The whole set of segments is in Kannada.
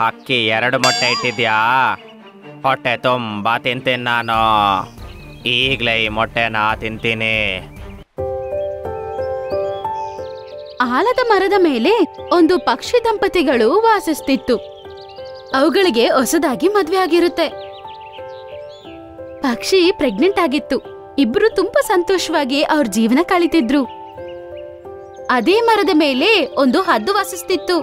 ಹಕ್ಕಿ 2 ಮೊಟ್ಟೆ ಇಟ್ಟಿದ್ಯಾ? ಹೊಟ್ಟೆ ತುಂಬ ತಿಂತೀನಿ ನಾನು. ಈಗಲೇ ಈ ಮೊಟ್ಟೆನ ತಿಂತೀನಿ. ಆಲದ ಮರದ ಮೇಲೆ ಒಂದು ಪಕ್ಷಿ ದಂಪತಿಗಳು ವಾಸಿಸ್ತಿತ್ತು. ಅವುಗಳಿಗೆ ಹೊಸದಾಗಿ ಮದ್ವೆ ಆಗಿರುತ್ತೆ. ಪಕ್ಷಿ ಪ್ರೆಗ್ನೆಂಟ್ ಆಗಿತ್ತು. ಇಬ್ರು ತುಂಬಾ ಸಂತೋಷವಾಗಿ ಅವ್ರ ಜೀವನ ಕಳೀತಿದ್ರು. ಅದೇ ಮರದ ಮೇಲೆ ಒಂದು ಹದ್ದು ವಾಸಿಸ್ತಿತ್ತು.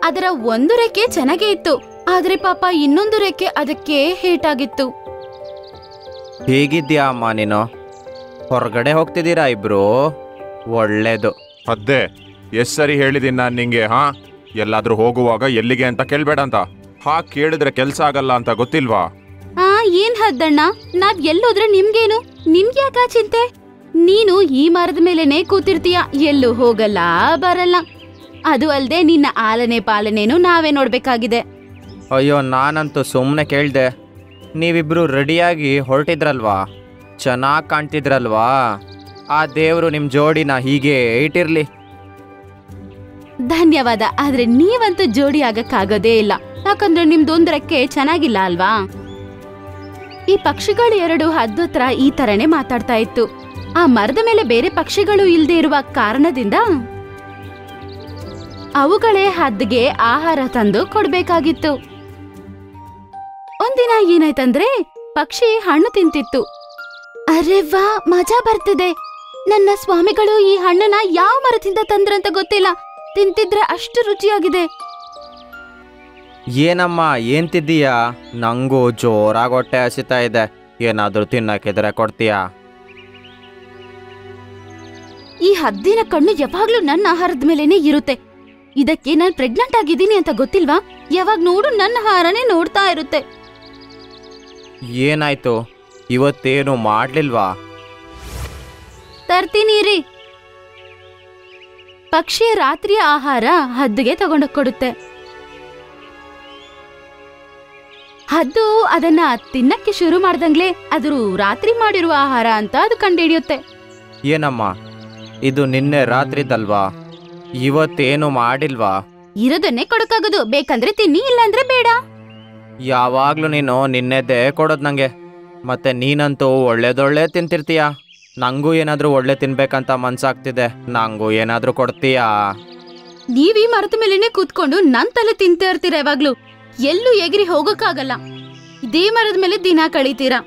ಅದರ ಒಂದು ರೆಕ್ಕೆ ಚೆನ್ನಾಗೇ ಇತ್ತು, ಆದ್ರೆ ಪಾಪ ಇನ್ನೊಂದು ರೆಕ್ಕೆ ಅದಕ್ಕೆ ಹೇಟಾಗಿತ್ತು. ಹೇಗಿದ್ಯಾ ಅಮ್ಮ ನೀನು? ಹೊರಗಡೆ ಹೋಗ್ತಿದ್ದೀರಾ ಇಬ್ರು? ಒಳ್ಳೇದು. ಅದೇ ಎಷ್ಟು ಸರಿ ಹೇಳಿದ್ದೀನಿ ನಾನು ನಿಂಗೆ. ಎಲ್ಲಾದ್ರೂ ಹೋಗುವಾಗ ಎಲ್ಲಿಗೆ ಅಂತ ಕೇಳ್ಬೇಡ ಅಂತ. ಕೇಳಿದ್ರೆ ಕೆಲ್ಸ ಆಗಲ್ಲ ಅಂತ ಗೊತ್ತಿಲ್ವಾ? ಏನ್ ಹದ್ದಣ್ಣ, ನಾವ್ ಎಲ್ಲೋದ್ರೆ ನಿಮ್ಗೇನು? ನಿಮ್ಗ್ಯಾಕ ಚಿಂತೆ? ನೀನು ಈ ಮರದ ಮೇಲೆನೆ ಕೂತಿರ್ತೀಯ, ಎಲ್ಲೂ ಹೋಗಲ್ಲ ಬರಲ್ಲ. ಅದು ಅಲ್ದೆ ನಿನ್ನ ಆಲನೆ ಪಾಲನೇನು ನಾವೇ ನೋಡ್ಬೇಕಾಗಿದೆ. ಅಯ್ಯೋ, ನಾನಂತೂ ಸುಮ್ಮನೆ ಕೇಳ್ದೆ. ನೀವಿಬ್ರು ರೆಡಿಯಾಗಿ ಹೊರಟಿದ್ರಲ್ವಾ, ಚೆನ್ನಾಗಿ ಕಾಣ್ತಿದ್ರಲ್ವಾ? ಆ ದೇವರು ನಿಮ್ಮ ಜೋಡಿನ ಹೀಗೆ ಇಟ್ಟಿರ್ಲಿ. ಧನ್ಯವಾದ. ಆದ್ರೆ ನೀವಂತೂ ಜೋಡಿ ಆಗಕ್ಕಾಗೋದೇ ಇಲ್ಲ, ಯಾಕಂದ್ರೆ ನಿಮ್ದೊಂದು ರೆಕ್ಕೆ ಚೆನ್ನಾಗಿಲ್ಲ ಅಲ್ವಾ? ಈ ಪಕ್ಷಿಗಳು ಎರಡು ಹದ್ದತ್ರ ಈ ತರನೇ ಮಾತಾಡ್ತಾ ಇತ್ತು. ಆ ಮರದ ಮೇಲೆ ಬೇರೆ ಪಕ್ಷಿಗಳು ಇಲ್ದೇ ಇರುವ ಕಾರಣದಿಂದ ಅವುಗಳೇ ಹದ್ದಿಗೆ ಆಹಾರ ತಂದು ಕೊಡ್ಬೇಕಾಗಿತ್ತು. ಒಂದಿನ ಏನಾಯ್ತಂದ್ರೆ ಪಕ್ಷಿ ಹಣ್ಣು ತಿಂತಿತ್ತು. ಅರೆ ವಾ, ಮಜಾ ಬರ್ತಿದೆ. ನನ್ನ ಸ್ವಾಮಿಗಳು ಈ ಹಣ್ಣನ್ನ ಯಾವ ಮರದಿಂದ ತಂದ್ರಂತ ಗೊತ್ತಿಲ್ಲ, ತಿಂತಿದ್ರೆ ಅಷ್ಟು ರುಚಿಯಾಗಿದೆ. ಏನಮ್ಮ ಏನ್ ತಿದ್ದೀಯಾ? ನಂಗೂ ಜೋರಾಗಿ ಹೊಟ್ಟೆ ಹಸಿತಾ ಇದೆ. ಏನಾದ್ರೂ ತಿನ್ನಕ್ಕಿದ್ರೆ ಕೊಡ್ತೀಯಾ? ಈ ಹದ್ದಿನ ಕಣ್ಣು ಯಾವಾಗ್ಲೂ ನನ್ನ ಆಹಾರದ ಮೇಲೇನೆ ಇರುತ್ತೆ. ಇದಕ್ಕೆ ನಾನ್ ಪ್ರೆಗ್ನೆಂಟ್ ಆಗಿದ್ದೀನಿ ಅಂತ ಗೊತ್ತಿಲ್ವಾ? ಯಾವಾಗ ನೋಡು ನನ್ನ ಆಹಾರನೇ ನೋಡ್ತಾ ಇರುತ್ತೆ. ಏನಾಯ್ತು? ಇವತ್ತೇನು ಮಾಡ್ಲಿಲ್ವಾ? ತರ್ತೀನಿ ರೀ. ಪಕ್ಷಿಯ ರಾತ್ರಿಯ ಆಹಾರ ಹದ್ದಿಗೆ ತಗೊಂಡು ಕೊಡುತ್ತೆ. ಹದ್ದು ಅದನ್ನ ತಿನ್ನಕ್ಕೆ ಶುರು ಮಾಡ್ದಂಗ್ಲೆ ಅದು ರಾತ್ರಿ ಮಾಡಿರುವ ಆಹಾರ ಅಂತ ಅದು ಕಂಡುಹಿಡಿಯುತ್ತೆ. ಏನಮ್ಮ, ಇದು ನಿನ್ನೆ ರಾತ್ರಿದಲ್ವಾ? ಇವತ್ತೇನು ಮಾಡಿಲ್ವಾ? ಇರೋದನ್ನೇ ಕೊಡಕ್ಕಾಗೋದು. ಬೇಕಂದ್ರೆ ತಿನ್ನಿ, ಇಲ್ಲಾಂದ್ರೆ ಬೇಡ. ಯಾವಾಗ್ಲೂ ನೀನು ನಿನ್ನೆದ್ದೇ ಕೊಡೋದು ನಂಗೆ. ಮತ್ತೆ ನೀನಂತೂ ಒಳ್ಳೇದೊಳ್ಳೆ ತಿಂತಿರ್ತೀಯ. ನಂಗೂ ಏನಾದ್ರೂ ಒಳ್ಳೆ ತಿನ್ಬೇಕಂತ ಮನ್ಸಾಗ್ತಿದೆ. ನಂಗೂ ಏನಾದ್ರೂ ಕೊಡ್ತೀಯಾ? ನೀವೀ ಮರದ ಮೇಲೆನೆ ಕೂತ್ಕೊಂಡು ನನ್ ತಲೆ ತಿಂತಾ ಇರ್ತೀರ. ಯಾವಾಗ್ಲೂ ಎಲ್ಲೂ ಎಗಿರಿ ಹೋಗಕ್ಕಾಗಲ್ಲ. ಇದೇ ಮರದ ಮೇಲೆ ದಿನ ಕಳೀತೀರಾ.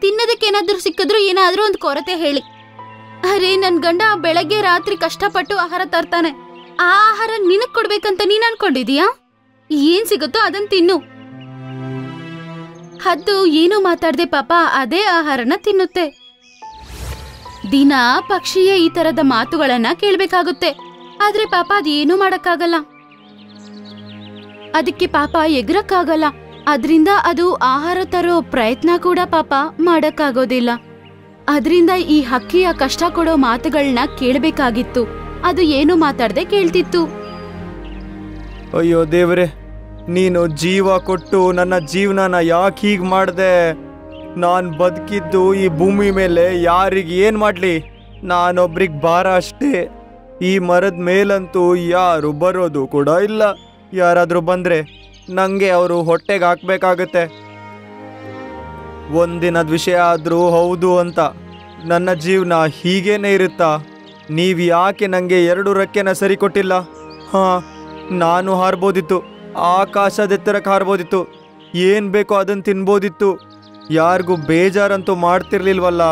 ತಿನ್ನೋದಕ್ಕೆ ಏನಾದ್ರೂ ಸಿಕ್ಕಿದ್ರು ಏನಾದ್ರೂ ಒಂದು ಕೊರತೆ ಹೇಳಿ. ಅರೆ, ನನ್ ಗಂಡ ಬೆಳಗ್ಗೆ ರಾತ್ರಿ ಕಷ್ಟಪಟ್ಟು ಆಹಾರ ತರ್ತಾನೆ. ಆ ಆಹಾರ ನಿನಗ್ ಕೊಡ್ಬೇಕಂತ ನೀನ್ ಅನ್ಕೊಂಡಿದೀಯಾ? ಏನ್ ಸಿಗುತ್ತೋ ಅದನ್ ತಿನ್ನು. ಹದ್ದು ಏನೂ ಮಾತಾಡ್ದೆ ಪಾಪ ಅದೇ ಆಹಾರನ ತಿನ್ನುತ್ತೆ. ದಿನ ಪಕ್ಷಿಯ ಈ ತರದ ಮಾತುಗಳನ್ನ ಕೇಳ್ಬೇಕಾಗುತ್ತೆ. ಆದ್ರೆ ಪಾಪ ಅದೇನೂ ಮಾಡಕ್ಕಾಗಲ್ಲ. ಅದಕ್ಕೆ ಪಾಪ ಎಗರಕ್ಕಾಗಲ್ಲ. ಅದ್ರಿಂದ ಅದು ಆಹಾರ ತರೋ ಪ್ರಯತ್ನ ಕೂಡ ಪಾಪ ಮಾಡಕ್ಕಾಗೋದಿಲ್ಲ. ಅದ್ರಿಂದ ಈ ಹಕ್ಕಿಯ ಕಷ್ಟ ಕೊಡೋ ಮಾತುಗಳನ್ನ ಕೇಳಬೇಕಾಗಿತ್ತು. ಅದು ಏನು ಮಾತಾಡದೆ ಕೇಳ್ತಿತ್ತು. ಅಯ್ಯೋ ದೇವ್ರೆ, ನೀನು ಜೀವ ಕೊಟ್ಟು ನನ್ನ ಜೀವನನ ಯಾಕೆ ಹೀಗೆ ಮಾಡಿದೆ? ನಾನು ಬದುಕಿದ್ದು ಈ ಭೂಮಿ ಮೇಲೆ ಯಾರಿಗೆ ಏನು ಮಾಡಲಿ? ನಾನೊಬ್ರಿಗೆ ಭಾರ ಅಷ್ಟೇ. ಈ ಮರದ ಮೇಲಂತೂ ಯಾರು ಬರೋದು ಕೂಡ ಇಲ್ಲ. ಯಾರಾದರೂ ಬಂದರೆ ನನಗೆ ಅವರು ಹೊಟ್ಟೆಗೆ ಹಾಕಬೇಕಾಗತ್ತೆ. ಒಂದಿನದ ವಿಷಯ ಆದರೂ ಹೌದು ಅಂತ ನನ್ನ ಜೀವನ ಹೀಗೇನೆ ಇರುತ್ತಾ? ನೀವು ಯಾಕೆ ನನಗೆ 2 ರೆಕ್ಕೆನ ಸರಿ ಕೊಟ್ಟಿಲ್ಲ? ನಾನು ಹಾರ್ಬೋದಿತ್ತು, ಆಕಾಶದ ಎತ್ತರಕ್ಕೆ ಹಾರ್ಬೋದಿತ್ತು, ಏನು ಬೇಕೋ ಅದನ್ನು ತಿನ್ಬೋದಿತ್ತು. ಯಾರಿಗೂ ಬೇಜಾರಂತೂ ಮಾಡ್ತಿರ್ಲಿಲ್ವಲ್ಲ.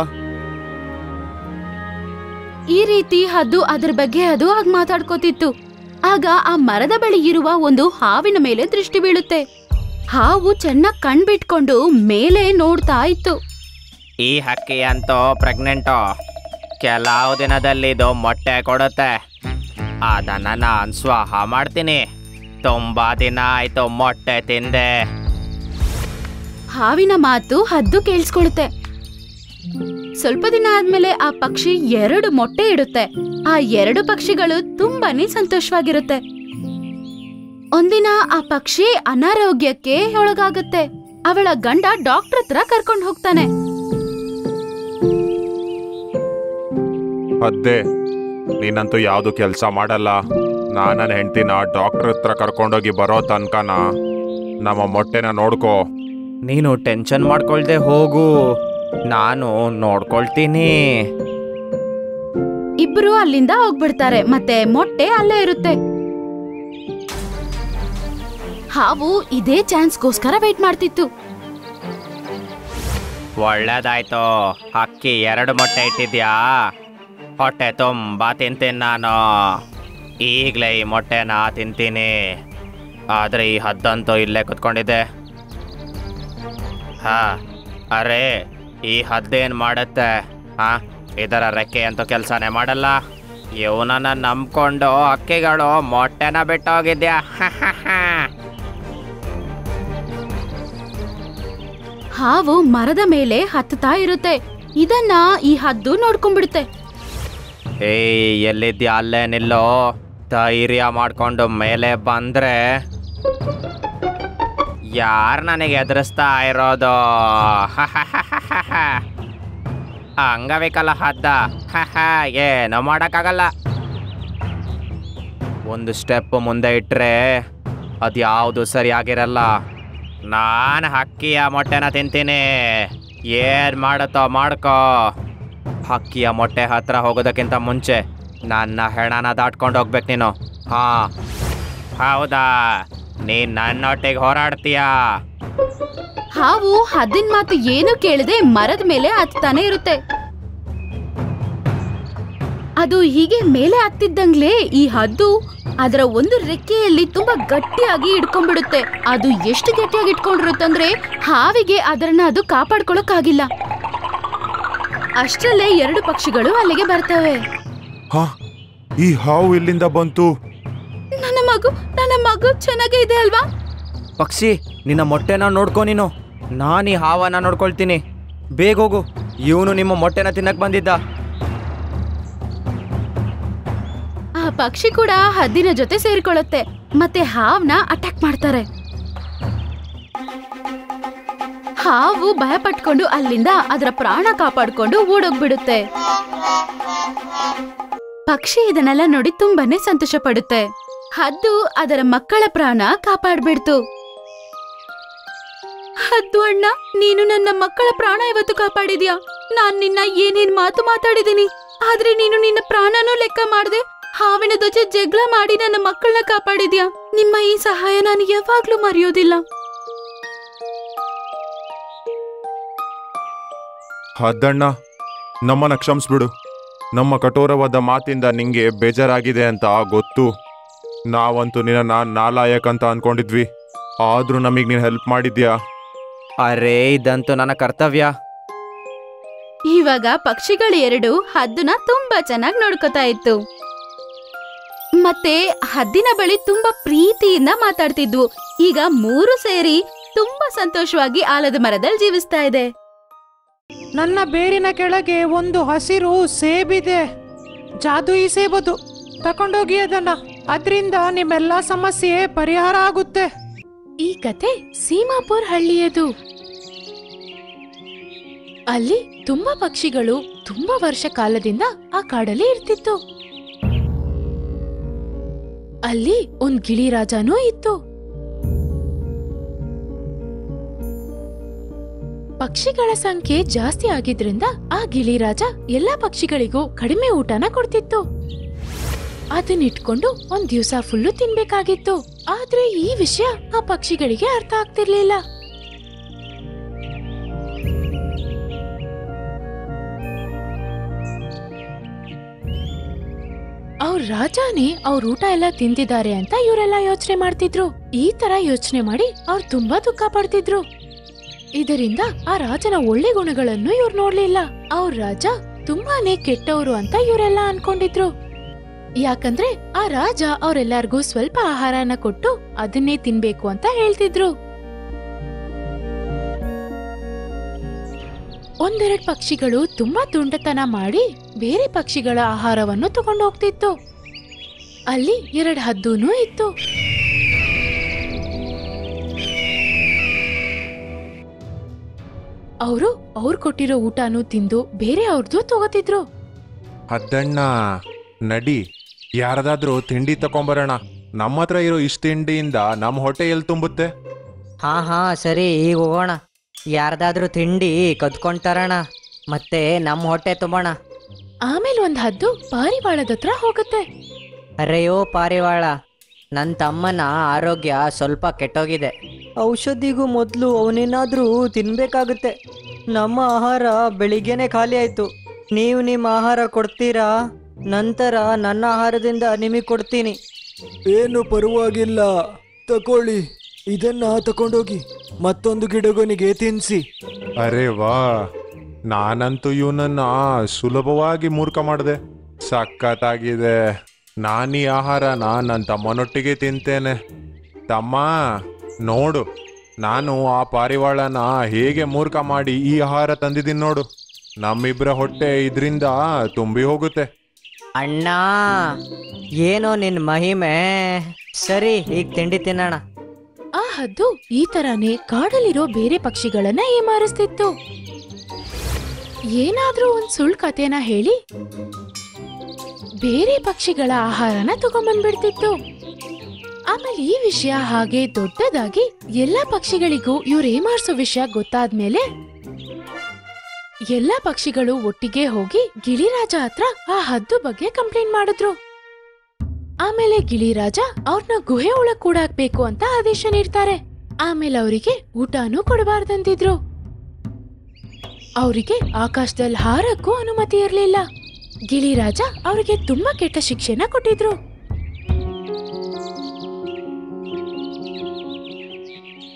ಈ ರೀತಿ ಹದ್ದು ಅದ್ರ ಬಗ್ಗೆ ಅದು ಆಗ ಮಾತಾಡ್ಕೋತಿತ್ತು. ಆಗ ಆ ಮರದ ಬಳಿ ಇರುವ ಒಂದು ಹಾವಿನ ಮೇಲೆ ದೃಷ್ಟಿ ಬೀಳುತ್ತೆ. ಹಾವು ಚೆನ್ನಾಗಿ ಕಣ್ಬಿಟ್ಕೊಂಡು ಮೇಲೆ ನೋಡ್ತಾ ಇತ್ತು. ಈ ಹಕ್ಕಿ ಅಂತೂ ಪ್ರೆಗ್ನೆಂಟು. ಕೆಲವು ದಿನದಲ್ಲಿ ಇದು ಮೊಟ್ಟೆ ಕೊಡುತ್ತೆ. ಅದನ್ನ ನಾನು ಸ್ವಾಹ ಮಾಡ್ತೀನಿ. ತುಂಬಾ ದಿನ ಆಯ್ತು ಮೊಟ್ಟೆ ತಿಂದೆ. ಹಾವಿನ ಮಾತು ಹದ್ದು ಕೇಳಿಸ್ಕೊಳ್ಳುತ್ತೆ. ಸ್ವಲ್ಪ ದಿನ ಆದ್ಮೇಲೆ ಆ ಪಕ್ಷಿ 2 ಮೊಟ್ಟೆ ಇಡುತ್ತೆ. ಆ 2 ಪಕ್ಷಿಗಳು ತುಂಬಾನೇ ಸಂತೋಷವಾಗಿರುತ್ತೆ. ಒಂದಿನ ಆ ಪಕ್ಷಿ ಅನಾರೋಗ್ಯಕ್ಕೆ ಒಳಗಾಗುತ್ತೆ. ಅವಳ ಗಂಡ ಡಾಕ್ಟರ್ ಹತ್ರ ಕರ್ಕೊಂಡು ಹೋಗ್ತಾನೆ. ಅದೇ ನೀನಂತೂ ಯಾವುದು ಕೆಲಸ ಮಾಡಲ್ಲ. ನನ್ನ ಹೆಂಡತಿನ ಡಾಕ್ಟರ್ ಹತ್ರ ಕರ್ಕೊಂಡೋಗಿ ಬರೋ ತನಕನ ನಮ್ಮ ಮೊಟ್ಟೆನ ನೋಡ್ಕೋ. ನೀನು ಟೆನ್ಷನ್ ಮಾಡ್ಕೊಳ್ದೆ ಹೋಗು, ನಾನು ನೋಡ್ಕೊಳ್ತೀನಿ. ಇಬ್ರು ಅಲ್ಲಿಂದ ಹೋಗ್ಬಿಡ್ತಾರೆ ಮತ್ತೆ ಮೊಟ್ಟೆ ಅಲ್ಲೇ ಇರುತ್ತೆ. ಹಾವು ಇದೇ ಚಾನ್ಸ್ಗೋಸ್ಕರ ವೇಟ್ ಮಾಡ್ತಿತ್ತು. ಒಳ್ಳೇದಾಯ್ತು, ಹಕ್ಕಿ 2 ಮೊಟ್ಟೆ ಇಟ್ಟಿದ್ಯಾ? ಹೊಟ್ಟೆ ತುಂಬಾ ತಿಂತೀನಿ ನಾನು. ಈಗಲೇ ಈ ಮೊಟ್ಟೆನ ತಿಂತೀನಿ. ಆದರೆ ಈ ಹದ್ದಂತೂ ಇಲ್ಲೇ ಕುತ್ಕೊಂಡಿದೆ. ಹಾ, ಅರೆ ಈ ಹದ್ದೇನು ಮಾಡುತ್ತೆ? ಇದರ ರೆಕ್ಕೆ ಅಂತೂ ಕೆಲಸನೇ ಮಾಡಲ್ಲ. ಇವನನ್ನ ನಂಬ್ಕೊಂಡು ಹಕ್ಕಿಗಳು ಮೊಟ್ಟೆನ ಬಿಟ್ಟೋಗಿದ್ಯಾ? ಹಾವು ಮರದ ಮೇಲೆ ಹತ್ತುತ್ತಾ ಇರುತ್ತೆ. ಇದನ್ನ ಈ ಹದ್ದು ನೋಡ್ಕೊಂಡ್ಬಿಡುತ್ತೆ. ಏಯ್, ಎಲ್ಲಿದ್ಯಾ? ಅಲ್ಲೇ ನಿಲ್ಲೋ. ಧೈರ್ಯ ಮಾಡ್ಕೊಂಡು ಮೇಲೆ ಬಂದ್ರೆ ಯಾರು ನನಗೆ ಎದುರಿಸ್ತಾ ಇರೋದು? ಅಂಗವಿಕಲ ಹದ್ದ, ಏನೂ ಮಾಡೋಕ್ಕಾಗಲ್ಲ. ಒಂದು ಸ್ಟೆಪ್ ಮುಂದೆ ಇಟ್ಟರೆ ಅದ್ಯಾವುದು ಸರಿಯಾಗಿರಲ್ಲ. ನಾನು ಹಕ್ಕಿಯ ಮೊಟ್ಟೆನ ತಿಂತೀನಿ. ಏನು ಮಾಡುತ್ತೋ ಮಾಡ್ಕೋ. ಹಕ್ಕಿಯ ಮೊಟ್ಟೆ ಹತ್ರ ಹೋಗೋದಕ್ಕಿಂತ ಮುಂಚೆ ನನ್ನ ಹೆಣನ ದಾಟ್ಕೊಂಡು ಹೋಗ್ಬೇಕು ನೀನು. ಹೌದಾ, ನೀನು ನನ್ನೊಟ್ಟಿಗೆ ಹೋರಾಡ್ತೀಯಾ? ಹಾವು ಹದ್ದಿನ ಮಾತು ಏನು ಕೇಳದೆ ಮರದ ಮೇಲೆ ಹತ್ತಾನೆ ಇರುತ್ತೆ. ಅದು ಹೀಗೆ ಮೇಲೆ ಹತ್ತಿದ್ದಂಗ್ಲೇ ಈ ಹದ್ದು ಅದರ ಒಂದು ರೆಕ್ಕೆಯಲ್ಲಿ ತುಂಬಾ ಗಟ್ಟಿಯಾಗಿ ಇಟ್ಕೊಂಡ್ಬಿಡುತ್ತೆ. ಅದು ಎಷ್ಟು ಗಟ್ಟಿಯಾಗಿ ಇಟ್ಕೊಂಡಿರುತ್ತಂದ್ರೆ ಹಾವಿಗೆ ಅದನ್ನ ಅದು ಕಾಪಾಡ್ಕೊಳಕ್ಕಾಗಿಲ್ಲ. ಅಷ್ಟರಲ್ಲೇ 2 ಪಕ್ಷಿಗಳು ಅಲ್ಲಿಗೆ ಬರ್ತವೆ. ಈ ಹಾವು ಇಲ್ಲಿಂದ ಬಂತು? ನನ್ನ ಮಗು ಚೆನ್ನಾಗೇ ಇದೆ ಅಲ್ವಾ? ಪಕ್ಷಿ, ನಿನ್ನ ಮೊಟ್ಟೆನ ನೋಡ್ಕೊ ನೀನು. ನಾನು ಈ ಹಾವನ್ನ ನೋಡ್ಕೊಳ್ತೀನಿ. ಬೇಗ ಹೋಗು, ಇವನು ನಿಮ್ಮ ಮೊಟ್ಟೆನ ತಿನ್ನಕ್ ಬಂದಿದ್ದ. ಆ ಪಕ್ಷಿ ಕೂಡ ಹದ್ದಿನ ಜೊತೆ ಸೇರಿಕೊಳ್ಳುತ್ತೆ ಮತ್ತೆ ಹಾವ್ನ ಅಟ್ಯಾಕ್ ಮಾಡ್ತಾರೆ. ಹಾವು ಭಯ ಪಟ್ಕೊಂಡು ಅಲ್ಲಿಂದ ಅದರ ಪ್ರಾಣ ಕಾಪಾಡ್ಕೊಂಡು ಓಡೋಗ್ಬಿಡುತ್ತೆ. ಪಕ್ಷಿ ಇದನ್ನೆಲ್ಲ ನೋಡಿ ತುಂಬಾನೇ ಸಂತೋಷ ಪಡುತ್ತೆ. ಹದ್ದು ಅದರ ಮಕ್ಕಳ ಪ್ರಾಣ ಕಾಪಾಡ್ಬಿಡ್ತು. ಹದ್ದು ಅಣ್ಣ, ನೀನು ನನ್ನ ಮಕ್ಕಳ ಪ್ರಾಣ ಇವತ್ತು ಕಾಪಾಡಿದ್ಯಾ. ನಾನ್ ನಿನ್ನ ಏನೇನ್ ಮಾತು ಮಾತಾಡಿದೀನಿ, ಆದ್ರೆ ನೀನು ನಿನ್ನ ಪ್ರಾಣನೂ ಲೆಕ್ಕ ಮಾಡ್ದೆ ಹಾವಿನ ಜೊತೆ ಜಗಳ ಮಾಡಿ ನನ್ನ ಮಕ್ಕಳನ್ನ ಕಾಪಾಡಿದ್ಯಾ. ನಿಮ್ಮ ಈ ಸಹಾಯ ನಾನು ಯಾವಾಗ್ಲೂ ಮರೆಯೋದಿಲ್ಲ. ಹದ್ದಣ್ಣ, ನಮ್ಮನ್ನ ಕ್ಷಮಿಸ್ಬಿಡು. ನಮ್ಮ ಕಠೋರವಾದ ಮಾತಿಂದ ನಿಂಗೆ ಬೇಜಾರಾಗಿದೆ ಅಂತ ಗೊತ್ತು. ನಾವಂತೂ ನಿನ್ನ ನಾಲಾಯಕ್ ಅಂತ ಅನ್ಕೊಂಡಿದ್ವಿ, ಆದ್ರೂ ನಮಗ್ ನೀನು ಹೆಲ್ಪ್ ಮಾಡಿದ್ಯಾ. ಅರೇ, ಇದಂತೂ ನನ್ನ ಕರ್ತವ್ಯ. ಇವಾಗ ಪಕ್ಷಿಗಳು 2 ಹದ್ದನ್ನ ತುಂಬಾ ಚೆನ್ನಾಗಿ ನೋಡ್ಕೊತಾ ಇತ್ತು ಮತ್ತೆ ಹದ್ದಿನ ಬಳಿ ತುಂಬಾ ಪ್ರೀತಿಯಿಂದ ಮಾತಾಡ್ತಿದ್ವು. ಈಗ 3 ಸೇರಿ ತುಂಬಾ ಸಂತೋಷವಾಗಿ ಆಲದ ಮರದಲ್ಲಿ ಜೀವಿಸ್ತಾ ಇದೆ. ನನ್ನ ಬೇರಿನ ಕೆಳಗೆ ಒಂದು ಹಸಿರು ಸೇಬಿದೆ. ಜಾದು ಈ ಸೇಬದು, ತಕೊಂಡೋಗಿ ಅದರಿಂದ ನಿಮ್ಮೆಲ್ಲಾ ಸಮಸ್ಯೆ ಪರಿಹಾರ ಆಗುತ್ತೆ. ಈ ಕತೆ ಸೀಮಾಪುರ್ ಹಳ್ಳಿಯದು. ಅಲ್ಲಿ ತುಂಬಾ ಪಕ್ಷಿಗಳು ತುಂಬಾ ವರ್ಷ ಕಾಲದಿಂದ ಆ ಕಾಡಲ್ಲಿ ಇರ್ತಿತ್ತು. ಅಲ್ಲಿ ಒಂದ್ ಗಿಳಿರಾಜನೂ ಇತ್ತು. ಪಕ್ಷಿಗಳ ಸಂಖ್ಯೆ ಜಾಸ್ತಿ ಆಗಿದ್ರಿಂದ ಆ ಗಿಳಿರಾಜ ಎಲ್ಲಾ ಪಕ್ಷಿಗಳಿಗೂ ಕಡಿಮೆ ಊಟನ ಕೊಡ್ತಿತ್ತು. ಅದನ್ನಿಟ್ಕೊಂಡು ಒಂದ್ ದಿವ್ಸ ಫುಲ್ಲು ತಿನ್ಬೇಕಾಗಿತ್ತು. ಆದ್ರೆ ಈ ವಿಷಯ ಆ ಪಕ್ಷಿಗಳಿಗೆ ಅರ್ಥ ಆಗ್ತಿರ್ಲಿಲ್ಲ. ಅವ್ರ ರಾಜಾನೇ ಅವ್ರ ಊಟ ಎಲ್ಲ ತಿಂತಿದ್ದಾರೆ ಅಂತ ಇವರೆಲ್ಲ ಯೋಚನೆ ಮಾಡ್ತಿದ್ರು. ಈ ತರ ಯೋಚನೆ ಮಾಡಿ ಅವ್ರು ತುಂಬಾ ದುಃಖ ಪಡ್ತಿದ್ರು. ಇದರಿಂದ ಆ ರಾಜನ ಒಳ್ಳೆ ಗುಣಗಳನ್ನು ಇವ್ರು ನೋಡ್ಲಿಲ್ಲ. ಅವ್ರ ರಾಜ ತುಂಬಾನೇ ಕೆಟ್ಟವರು ಅಂತ ಇವರೆಲ್ಲ ಅನ್ಕೊಂಡಿದ್ರು. ಯಾಕಂದ್ರೆ ಆ ರಾಜ ಅವ್ರೆಲ್ಲಾರ್ಗೂ ಸ್ವಲ್ಪ ಆಹಾರನ ಕೊಟ್ಟು ಅದನ್ನೇ ತಿನ್ಬೇಕು ಅಂತ ಹೇಳ್ತಿದ್ರು. ಒಂದೆರಡು ಪಕ್ಷಿಗಳು ತುಂಬಾ ತುಂಟತನ ಮಾಡಿ ಬೇರೆ ಪಕ್ಷಿಗಳ ಆಹಾರವನ್ನು ತಗೊಂಡು ಹೋಗ್ತಿತ್ತು. ಅಲ್ಲಿ 2 ಹದ್ದೂನೂ ಇತ್ತು. ಅವ್ರು ಕೊಟ್ಟಿರೋ ಊಟನೂ ತಿಂದು ಬೇರೆ ಅವ್ರದ್ದು ತಗೋತಿದ್ರು. ಹದ್ದಣ್ಣ, ನಡಿ, ಯಾರದಾದ್ರೂ ತಿಂಡಿ ತಕೊಂಬರೋಣ. ನಮ್ಮ ಹತ್ರ ಇರೋ ಇಷ್ಟ ತಿಂಡಿಯಿಂದ ನಮ್ಮ ಹೊಟ್ಟೆ ಎಲ್ಲಿ ತುಂಬುತ್ತೆ? ಹಾ ಸರಿ, ಈಗ ಹೋಗೋಣ. ಯಾರ್ದಾದ್ರೂ ತಿಂಡಿ ಕದ್ಕೊಂಡ್ ತರೋಣ, ಮತ್ತೆ ನಮ್ಮ ಹೊಟ್ಟೆ ತುಂಬೋಣ. ಆಮೇಲೆ ಒಂದ್ ಹದ್ದು ಪಾರಿವಾಳದ ಹತ್ರ ಹೋಗುತ್ತೆ. ಅರೆಯೋ ಪಾರಿವಾಳ, ನನ್ನ ತಮ್ಮನ ಆರೋಗ್ಯ ಸ್ವಲ್ಪ ಕೆಟ್ಟೋಗಿದೆ. ಔಷಧಿಗೂ ಮೊದಲು ಅವನೇನಾದ್ರೂ ತಿನ್ಬೇಕಾಗುತ್ತೆ. ನಮ್ಮ ಆಹಾರ ಬೆಳಿಗ್ಗೆನೆ ಖಾಲಿ ಆಯ್ತು. ನೀವು ನಿಮ್ಮ ಆಹಾರ ಕೊಡ್ತೀರಾ? ನಂತರ ನನ್ನ ಆಹಾರದಿಂದ ನಿಮಗೆ ಕೊಡ್ತೀನಿ. ಏನು ಪರವಾಗಿಲ್ಲ, ತಕೊಳ್ಳಿ, ಇದನ್ನ ತಕೊಂಡೋಗಿ ಮತ್ತೊಂದು ಗಿಡಗೊನಿಗೆ ತಿನ್ಸಿ. ಅರೆ ವಾ, ನಾನಂತೂ ಇವನನ್ನ ಸುಲಭವಾಗಿ ಮೂರ್ಖ ಮಾಡಿದೆ. ಸಖತ್ತಾಗಿದೆ. ನಾನೀ ಆಹಾರನ ನನ್ನ ತಮ್ಮನೊಟ್ಟಿಗೆ ತಿಂತೇನೆ. ತಮ್ಮ ನೋಡು, ನಾನು ಆ ಪಾರಿವಾಳನ ಹೇಗೆ ಮೂರ್ಖ ಮಾಡಿ ಈ ಆಹಾರ ತಂದಿದ್ದೀನಿ ನೋಡು. ನಮ್ಮಿಬ್ಬರ ಹೊಟ್ಟೆ ಇದರಿಂದ ತುಂಬಿ ಹೋಗುತ್ತೆ. ಅಣ್ಣ, ಏನೋ ನಿನ್ನ ಮಹಿಮೆ. ಸರಿ, ಈಗ ತಿಂಡಿ ತಿನ್ನೋಣ. ಆ ಹದ್ದು ಈ ತರಾನೇ ಕಾಡಲ್ಲಿರೋ ಬೇರೆ ಪಕ್ಷಿಗಳನ್ನ ಏಮಾರಿಸ್ತಿತ್ತು. ಏನಾದ್ರೂ ಒಂದ್ ಸುಳ್ಳು ಕಥೆನ ಹೇಳಿ ಬೇರೆ ಪಕ್ಷಿಗಳ ಆಹಾರನ ತಗೊಂಡ್ಬಂದ್ಬಿಡ್ತಿತ್ತು. ಆಮೇಲೆ ಈ ವಿಷಯ ಹಾಗೆ ದೊಡ್ಡದಾಗಿ ಎಲ್ಲಾ ಪಕ್ಷಿಗಳಿಗೂ ಇವ್ರು ಏಮಾರ್ಸೋ ವಿಷಯ ಗೊತ್ತಾದ್ಮೇಲೆ ಎಲ್ಲಾ ಪಕ್ಷಿಗಳು ಒಟ್ಟಿಗೆ ಹೋಗಿ ಗಿಳಿರಾಜ ಹತ್ರ ಆ ಹದ್ದು ಬಗ್ಗೆ ಕಂಪ್ಲೇಂಟ್ ಮಾಡಿದ್ರು. ಆಮೇಲೆ ಗಿಳಿರಾಜ ಅವ್ರನ್ನ ಗುಹೆ ಒಳಗ್ ಕೂಡ ಹಾಕ್ಬೇಕು ಅಂತ ಆದೇಶ ನೀಡ್ತಾರೆ. ಆಮೇಲೆ ಅವರಿಗೆ ಊಟನೂ ಕೊಡಬಾರ್ದಂತಿದ್ರು. ಅವರಿಗೆ ಆಕಾಶದಲ್ಲಿ ಹಾರಕ್ಕೂ ಅನುಮತಿ ಇರಲಿಲ್ಲ. ಗಿಳಿರಾಜ ಅವರಿಗೆ ತುಂಬಾ ಕೆಟ್ಟ ಶಿಕ್ಷೆನ ಕೊಟ್ಟಿದ್ರು.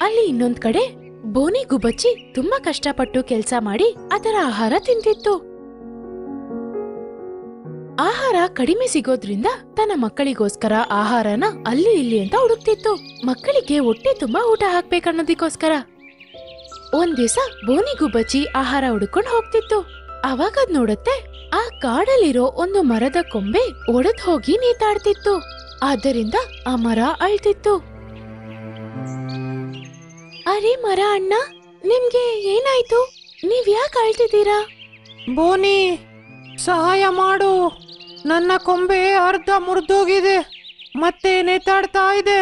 ಅಲ್ಲಿ ಇನ್ನೊಂದ್ ಕಡೆ ಬೋನಿ ಗುಬ್ಬಚ್ಚಿ ತುಂಬಾ ಕಷ್ಟಪಟ್ಟು ಕೆಲ್ಸ ಮಾಡಿ ಅದರ ಆಹಾರ ತಿಂತಿತ್ತು. ಆಹಾರ ಕಡಿಮೆ ಸಿಗೋದ್ರಿಂದ ತನ್ನ ಮಕ್ಕಳಿಗೋಸ್ಕರ ಆಹಾರನ ಅಲ್ಲಿ ಇಲ್ಲಿ ಅಂತ ಹುಡುಕ್ತಿತ್ತು. ಮಕ್ಕಳಿಗೆ ಹೊಟ್ಟೆ ತುಂಬಾ ಊಟ ಹಾಕ್ಬೇಕನ್ನೋದಕ್ಕೋಸ್ಕರ. ಒಂದ್ ದಿವಸ ಬೋನಿ ಗುಬ್ಬಚ್ಚಿ ಆಹಾರ ಹುಡುಕೊಂಡು ಹೋಗ್ತಿತ್ತು. ಅವಾಗ ಅದ್ ನೋಡುತ್ತೆ, ಆ ಕಾಡಲ್ಲಿರೋ ಒಂದು ಮರದ ಕೊಂಬೆ ಒಡೆದ್ ಹೋಗಿ ನೇತಾಡ್ತಿತ್ತು. ಆದ್ದರಿಂದ ಆ ಮರ ಅಳ್ತಿತ್ತು. ಅರೆ ಮರ ಅಣ್ಣ, ನಿಮ್ಗೆ ಏನಾಯ್ತು? ನೀವ್ ಯಾಕೆ ಅಳ್ತಿದ್ದೀರಾ? ಬೋನಿ, ಸಹಾಯ ಮಾಡು. ನನ್ನ ಕೊಂಬೆ ಅರ್ಧ ಮುರಿದೋಗಿದೆ ಮತ್ತೆ ನೇತಾಡ್ತಾ ಇದೆ.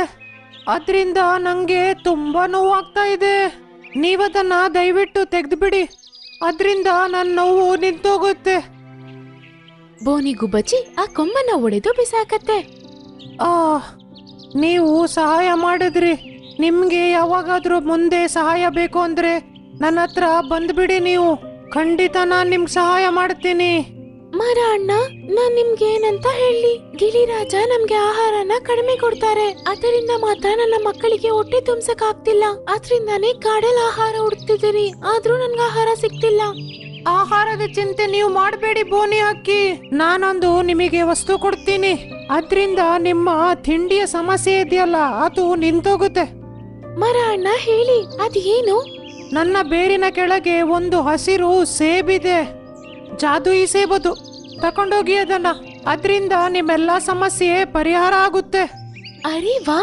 ಅದ್ರಿಂದ ನಂಗೆ ತುಂಬಾ ನೋವಾಗ್ತಾ ಇದೆ. ನೀವದನ್ನ ದಯವಿಟ್ಟು ತೆಗೆದುಬಿಡಿ. ಅದ್ರಿಂದ ನನ್ನ ನೋವು ನಿಂತೋಗುತ್ತೆ. ಬೋನಿ ಗುಬ್ಬಚ್ಚಿ ಆ ಕೊಂಬನ್ನ ಒಡೆದು ಬಿಸಾಕತ್ತೆ. ನೀವು ಸಹಾಯ ಮಾಡಿದ್ರಿ. ನಿಮ್ಗೆ ಯಾವಾಗಾದ್ರೂ ಮುಂದೆ ಸಹಾಯ ಬೇಕು ಅಂದ್ರೆ ನನ್ನ ಹತ್ರ ಬಂದ್ಬಿಡಿ. ನೀವು ಖಂಡಿತ ನಾನ್ ನಿಮ್ಗೆ ಸಹಾಯ ಮಾಡ್ತೀನಿ. ಮರ ಅಣ್ಣ, ನಾನ್ ನಿಮ್ಗೆ ಏನಂತ ಹೇಳಿ? ಗಿಳಿರಾಜ ನಮ್ಗೆ ಆಹಾರನ ಕಡಿಮೆ ಕೊಡ್ತಾರೆ. ಅದರಿಂದ ಮಾತ್ರ ನನ್ನ ಮಕ್ಕಳಿಗೆ ಹೊಟ್ಟೆ ತುಂಬ್ಸಕ್ ಆಗ್ತಿಲ್ಲ. ಅದ್ರಿಂದಾನೇ ಕಾಡಲ್ಲಿ ಆಹಾರ ಹುಡುಕ್ತಿದ್ದೀನಿ, ಆದ್ರೂ ನನ್ಗೆ ಆಹಾರ ಸಿಗ್ತಿಲ್ಲ. ಆಹಾರದ ಚಿಂತೆ ನೀವು ಮಾಡಬೇಡಿ ಬೋನಿ ಹಕ್ಕಿ. ನಾನೊಂದು ನಿಮಗೆ ವಸ್ತು ಕೊಡ್ತೀನಿ. ಅದ್ರಿಂದ ನಿಮ್ಮ ತಿಂಡಿಯ ಸಮಸ್ಯೆ ಇದೆಯಲ್ಲ, ಅದು ನಿಂತೋಗುತ್ತೆ. ಮರ ಅಣ್ಣ, ಹೇಳಿ, ಅದ್ ಏನು? ನನ್ನ ಬೇರಿನ ಕೆಳಗೆ ಒಂದು ಹಸಿರು ಸೇಬಿದೆ. ಜಾದೂಯಿ ಸೇಬದು. ತಕೊಂಡೋಗಿ ಅದನ್ನ. ಅದ್ರಿಂದ ನಿಮ್ಮೆಲ್ಲಾ ಸಮಸ್ಯೆ ಪರಿಹಾರ ಆಗುತ್ತೆ. ಅರೆ ವಾ,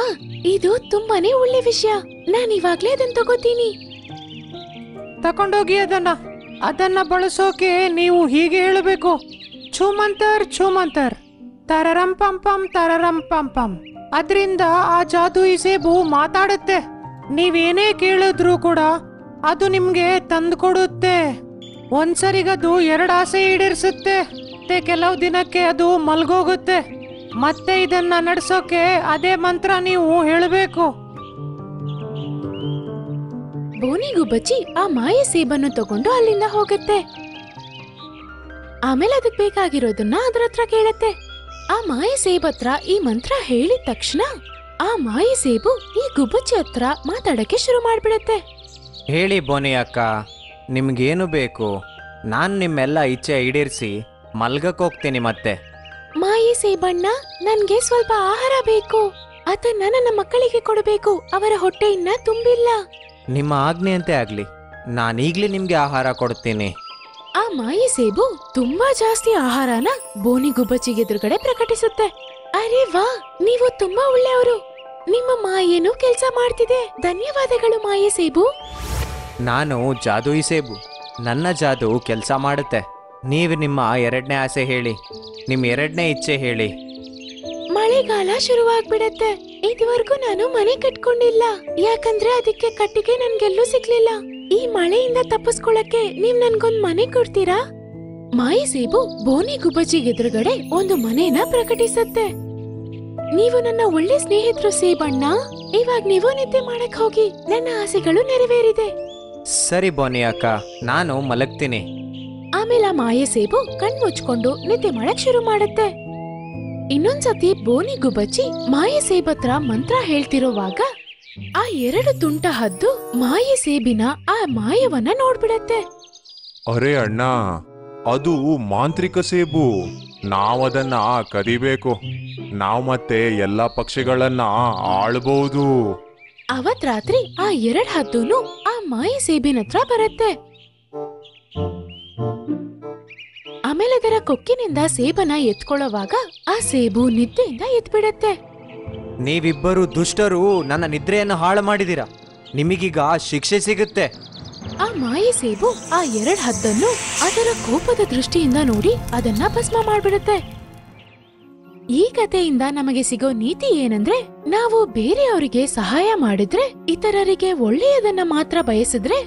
ಇದು ತುಂಬಾನೇ ಒಳ್ಳೆ ವಿಷಯ. ನಾನ್ ಇವಾಗ್ಲೇ ಅದನ್ನ ತಗೋತೀನಿ. ತಕೊಂಡೋಗಿ ಅದನ್ನ ಬಳಸೋಕೆ ನೀವು ಹೀಗೆ ಹೇಳಬೇಕು: ಛೂಮಂತರ್ ಛೂಮಂತರ್, ತರರಂ ಪಂ ಪಂ ತರರಂ ಪಂ ಪಂ. ಅದ್ರಿಂದ ಆ ಜಾದೂಯಿ ಸೇಬು ಮಾತಾಡುತ್ತೆ. ನೀವೇನೇ ಕೇಳಿದ್ರು ಕೂಡ ಅದು ನಿಮ್ಗೆ ತಂದ್ಕೊಡುತ್ತೆ. ಒಂದ್ಸರಿಗದು 2 ಆಸೆ ಈಡೇರಿಸುತ್ತೆ. ಮತ್ತೆ ಕೆಲವು ದಿನಕ್ಕೆ ಅದು ಮಲ್ಗೋಗುತ್ತೆ. ಮತ್ತೆ ಇದನ್ನ ನಡ್ಸೋಕೆ ಅದೇ ಮಂತ್ರ ನೀವು ಹೇಳಬೇಕು. ಬೋನಿ ಗುಬ್ಬಚ್ಚಿ ಆ ಮಾಯೆ ಸೇಬನ್ನು ತಗೊಂಡು ಅಲ್ಲಿಂದ ಹೋಗುತ್ತೆ. ಆಮೇಲೆ ಅದಕ್ಕೆ ಬೇಕಾಗಿರೋದನ್ನ ಅದ್ರ ಹತ್ರ ಕೇಳತ್ತೆ. ಆ ಮಾಯೆ ಸೇಬ್ ಹತ್ರ ಈ ಮಂತ್ರ ಹೇಳಿದ ತಕ್ಷಣ ಆ ಮಾಯೆ ಸೇಬು ಈ ಗುಬ್ಬಚ್ಚಿ ಹತ್ರ ಮಾತಾಡಕ್ಕೆ ಶುರು ಮಾಡ್ಬಿಡತ್ತೆ. ಹೇಳಿ ಬೋನಿ ಅಕ್ಕ, ನಿಮ್ಗೇನು ಬೇಕು? ನಾನು ನಿಮ್ಮೆಲ್ಲ ಇಚ್ಛೆ ಈಡೇರಿಸಿ ಮಲ್ಗಕ್ಕೆ ಹೋಗ್ತೀನಿ. ಮತ್ತೆ ಮಾಯೆ ಸೇಬಣ್ಣ, ನನ್ಗೆ ಸ್ವಲ್ಪ ಆಹಾರ ಬೇಕು. ಅದನ್ನ ನನ್ನ ಮಕ್ಕಳಿಗೆ ಕೊಡಬೇಕು. ಅವರ ಹೊಟ್ಟೆ ಇನ್ನ ತುಂಬಿಲ್ಲ. ನಿಮ್ಮ ಆಜ್ಞೆಯಂತೆ ಆಗ್ಲಿ, ನಾನೀಗ್ಲೇ ನಿಮ್ಗೆ ಆಹಾರ ಕೊಡ್ತೀನಿ. ಆ ಮಾಯೆ ಸೇಬು ತುಂಬಾ ಜಾಸ್ತಿ ಆಹಾರನ ಬೋನಿ ಗುಬ್ಬಚ್ಚಿಗೆ ಎದುರುಗಡೆ ಪ್ರಕಟಿಸುತ್ತೆ. ಅರೆ ವಾ, ನೀವು ತುಂಬಾ ಒಳ್ಳೆಯವರು. ನಿಮ್ಮ ಮಾಯೇನು ಕೆಲ್ಸ ಮಾಡ್ತಿದೆ. ಧನ್ಯವಾದಗಳು ಮಾಯೆ ಸೇಬು. ನಾನು ಜಾದೂಯಿ ಸೇಬು. ನನ್ನ ಜಾದು ಕೆಲಸ ಮಾಡುತ್ತೆ. ನೀವು ನಿಮ್ಮ 2ನೇ ಆಸೆ ಹೇಳಿ. ನಿಮ್ಮ 2ನೇ ಇಚ್ಛೆ ಹೇಳಿ. ಮಳೆಗಾಲ ಶುರುವಾಗ್ಬಿಡತ್ತೆ. ಇದುವರೆಗೂ ನಾನು ಮನೆ ಕಟ್ಕೊಂಡಿಲ್ಲ, ಯಾಕಂದ್ರೆ ಅದಕ್ಕೆ ಕಟ್ಟಿಗೆ ನನ್ಗೆಲ್ಲೂ ಸಿಗ್ಲಿಲ್ಲ. ಈ ಮಳೆಯಿಂದ ತಪ್ಪಿಸ್ಕೊಳಕ್ಕೆ ನೀವ್ ನನ್ಗೊಂದ್ ಮನೆ ಕೊಡ್ತೀರಾ? ಮಾಯಿ ಸೇಬು ಬೋನಿ ಗುಬ್ಬಚ್ಚಿ ಎದುರುಗಡೆ ಒಂದು ಮನೇನ ಪ್ರಕಟಿಸತ್ತೆ. ನೀವು ನನ್ನ ಒಳ್ಳೆ ಸ್ನೇಹಿತರು ಸೇಬಣ್ಣ. ಇವಾಗ ನೀವು ನಿದ್ದೆ ಮಾಡಕ್ ಹೋಗಿ, ನನ್ನ ಆಸೆಗಳು ನೆರವೇರಿದೆ. ಸರಿ ಬೋನಿ ಅಕ್ಕ, ನಾನು ಮಲಗ್ತೀನಿ. ಆಮೇಲೆ ಆ ಮಾಯೆ ಸೇಬು ಕಣ್ಮುಚ್ಕೊಂಡು ನಿದ್ದೆ ಮಾಡಕ್ ಶುರು ಮಾಡತ್ತೆ. ಇನ್ನೊಂದ್ಸತಿ ಬೋನಿ ಗುಬ್ಬಚ್ಚಿ ಮಾಯೆ ಸೇಬತ್ರ ಮಂತ್ರ ಹೇಳ್ತಿರೋವಾಗ ಆ 2 ತುಂಟ ಹದ್ದು ಮಾಯೆ ಸೇಬಿನ ಆ ಮಾಯವನ್ನ ನೋಡ್ಬಿಡತ್ತೆ. ಅರೆ ಅಣ್ಣ, ಅದು ಮಾಂತ್ರಿಕ ಸೇಬು. ನಾವದನ್ನ ಕದಿಬೇಕು. ನಾವು ಮತ್ತೆ ಎಲ್ಲ ಪಕ್ಷಿಗಳನ್ನ ಆಳ್ಬಹುದು. ಅವತ್ ರಾತ್ರಿ ಆ 2 ಹದ್ದೂನು ಆ ಮಾಯೆ ಸೇಬಿನ ಹತ್ರ ಬರತ್ತೆ. ಆಮೇಲೆ ಅದರ ಕೊಕ್ಕಿನಿಂದ ಸೇಬನ ಎತ್ಕೊಳ್ಳೋವಾಗ ಆ ಸೇಬು ನಿದ್ದೆಯಿಂದ ಎದ್ಬಿಡತ್ತೆ. ನೀವಿಬ್ಬರು ದುಷ್ಟರು ನನ್ನ ನಿದ್ರೆಯನ್ನು ಹಾಳು ಮಾಡಿದಿರ. ನಿಮಗೀಗ ಶಿಕ್ಷೆ ಸಿಗುತ್ತೆ. ಆ ಮಾಯೆ ಸೇಬು ಆ 2 ಹದ್ದನ್ನು ಅದರ ಕೋಪದ ದೃಷ್ಟಿಯಿಂದ ನೋಡಿ ಅದನ್ನ ಭಸ್ಮ ಮಾಡ್ಬಿಡುತ್ತೆ. ಈ ಕಥೆಯಿಂದ ನಮಗೆ ಸಿಗೋ ನೀತಿ ಏನಂದ್ರೆ, ನಾವು ಬೇರೆಯವರಿಗೆ ಸಹಾಯ ಮಾಡಿದ್ರೆ, ಇತರರಿಗೆ ಒಳ್ಳೆಯದನ್ನ ಮಾತ್ರ ಬಯಸಿದ್ರೆ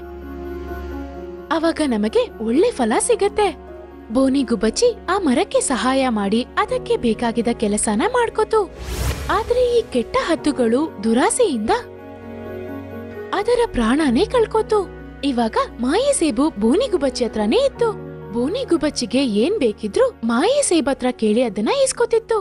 ಅವಾಗ ನಮಗೆ ಒಳ್ಳೆ ಫಲ ಸಿಗತ್ತೆ. ಬೋನಿ ಗುಬ್ಬಚ್ಚಿ ಆ ಮರಕ್ಕೆ ಸಹಾಯ ಮಾಡಿ ಅದಕ್ಕೆ ಬೇಕಾಗಿದ್ದ ಕೆಲಸನ ಮಾಡ್ಕೋತು. ಆದ್ರೆ ಈ ಕೆಟ್ಟ ಹದ್ದುಗಳು ದುರಾಸೆಯಿಂದ ಅದರ ಪ್ರಾಣನೇ ಕಳ್ಕೋತು. ಇವಾಗ ಮಾಯೆ ಸೇಬು ಬೋನಿ ಗುಬ್ಬಚ್ಚಿ ಹತ್ರನೇ ಇತ್ತು. ಬೋನಿ ಗುಬ್ಬಚ್ಚಿಗೆ ಏನ್ ಬೇಕಿದ್ರು ಮಾಯೆ ಸೇಬ್ ಹತ್ರ ಕೇಳಿ ಅದನ್ನ ಇಸ್ಕೊತಿತ್ತು.